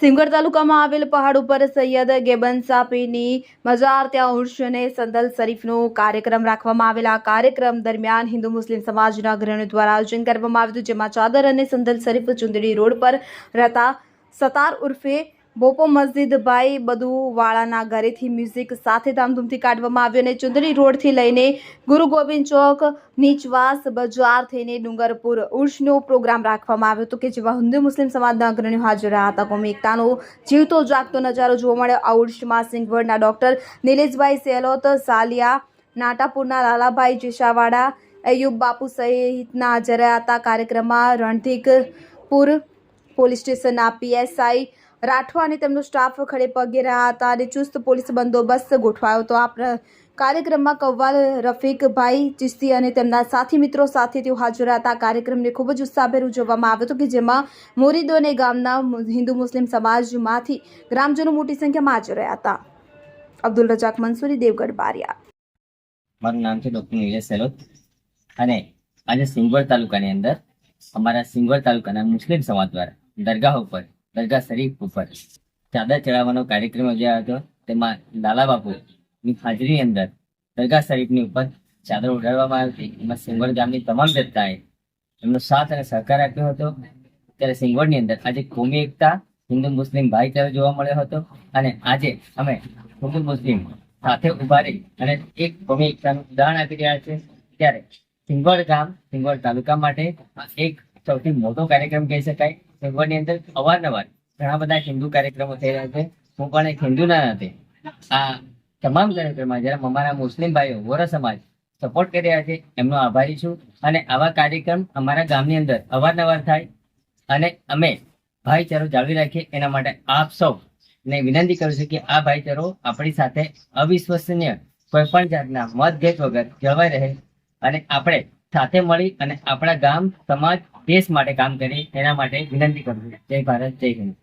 સિંગવડ તાલુકામાં આવેલ પહાડ ઉપર સૈયદ ગેબનસા પીરની મજાર ત્યાં ઉર્સ અને સંદલ શરીફનો કાર્યક્રમ રાખવામાં આવેલા કાર્યક્રમ દરમિયાન હિન્દુ મુસ્લિમ સમાજના અગ્રણીઓ દ્વારા આયોજન કરવામાં આવ્યું હતું, જેમાં ચાદર અને સંદલ શરીફ ચુંદડી રોડ પર રહેતા સતાર ઉર્ફે બોપો મસ્જિદ ભાઈ બદુવાળાના ઘરેથી મ્યુઝિક સાથે ધામધૂમથી કાઢવામાં આવ્યો અને ચુંદડી રોડથી લઈને ગુરુ ગોવિંદ ચોક નીચવાસ બજાર થઈને ડુંગરપુર ઉર્સનો પ્રોગ્રામ રાખવામાં આવ્યો હતો કે જેમાં હિન્દુ મુસ્લિમ સમાજના અગ્રણીઓ હાજર રહ્યા હતા। કોમી એકતાનો જીવતો જાગતો નજારો જોવા મળ્યો। આ ઉર્સમાં સિંગવડના ડોક્ટર નિલેશભાઈ સેલોત, સાલિયા નાટાપુરના લાલાભાઈ જેશાવાડા, અયુબ બાપુ સહિતના હાજર રહ્યા હતા। કાર્યક્રમમાં રણધીકપુર પોલીસ સ્ટેશનના પીએસઆઈ રાઠવા અને તેમનો સ્ટાફ ખડે પગે રહ્યા હતા અને ચુસ્ત પોલીસ બંદોબસ્ત ગોઠવાયો હતો। આ કાર્યક્રમમાં કવ્વાલ રફીકભાઈ ચિશ્તી અને તેમના સાથી મિત્રો સાથે તેઓ હાજર હતા। કાર્યક્રમને ખૂબ જ ઉત્સાહભેર ઉજવવામાં આવ્યો હતો કે જેમાં મુરીદો અને ગામના હિન્દુ મુસ્લિમ સમાજમાંથી ગ્રામજનો મોટી સંખ્યામાં હાજર રહ્યા હતા। અબ્દુલ રજાક મંસૂરી, દેવગઢ બારિયા। મારું નામ છે ડોક્ટર નિલેશ સેલોત અને આજે સિંગવડ તાલુકાની અંદર અમારા સિંગવડ તાલુકાના મુસ્લિમ સમાજ દ્વારા દરગાહ શરીફ ઉપર ચાદર ચડાવવાનો કાર્યક્રમ યોજાયો હતો। તેમાં લાલા બાપુની હાજરી અંદર દરગાહ શરીફની ઉપર ચાદર ઉડાડવામાં આવી હતી। એમાં સિંગવડ ગામની તમામ જનતાએ એમનો સાથ અને સહકાર આપ્યો હતો। ત્યારે સિંગવડની અંદર આજે કોમી એકતા, હિન્દુ મુસ્લિમ ભાઈચારો જોવા મળ્યો હતો અને આજે અમે હિન્દુ મુસ્લિમ સાથે ઉભા રહી અને એક કોમી એકતાનું ઉદાહરણ આપી રહ્યા છે। ત્યારે સિંગવડ ગામ, સિંગવડ તાલુકા માટે એક સૌથી મોટો કાર્યક્રમ કહી શકાય। સિંગવડની અંદર અવારનવાર ઘણા બધા હિન્દુ કાર્યક્રમો થઈ રહ્યા છે। હું પણ એક હિન્દુના નાતે આ તમામ કાર્યક્રમમાં જ્યારે અમારા મુસ્લિમ ભાઈઓ વોરા સમાજ સપોર્ટ કરી રહ્યા છે એમનો આભારી છું અને આવા કાર્યક્રમ અમારા ગામની અંદર અવારનવાર થાય અને અમે ભાઈચારો જાળવી રાખીએ એના માટે આપ સૌને વિનંતી કરું છું કે આ ભાઈચારો આપણી સાથે અવિશ્વસનીય કોઈ પણ જાતના મતભેદ વગર જળવાઈ રહે અને આપણે સાથે મળી અને આપણા ગામ, સમાજ, દેશ માટે કામ કરીએ એના માટે વિનંતી કરું છું। જય ભારત, જય હિન્દ।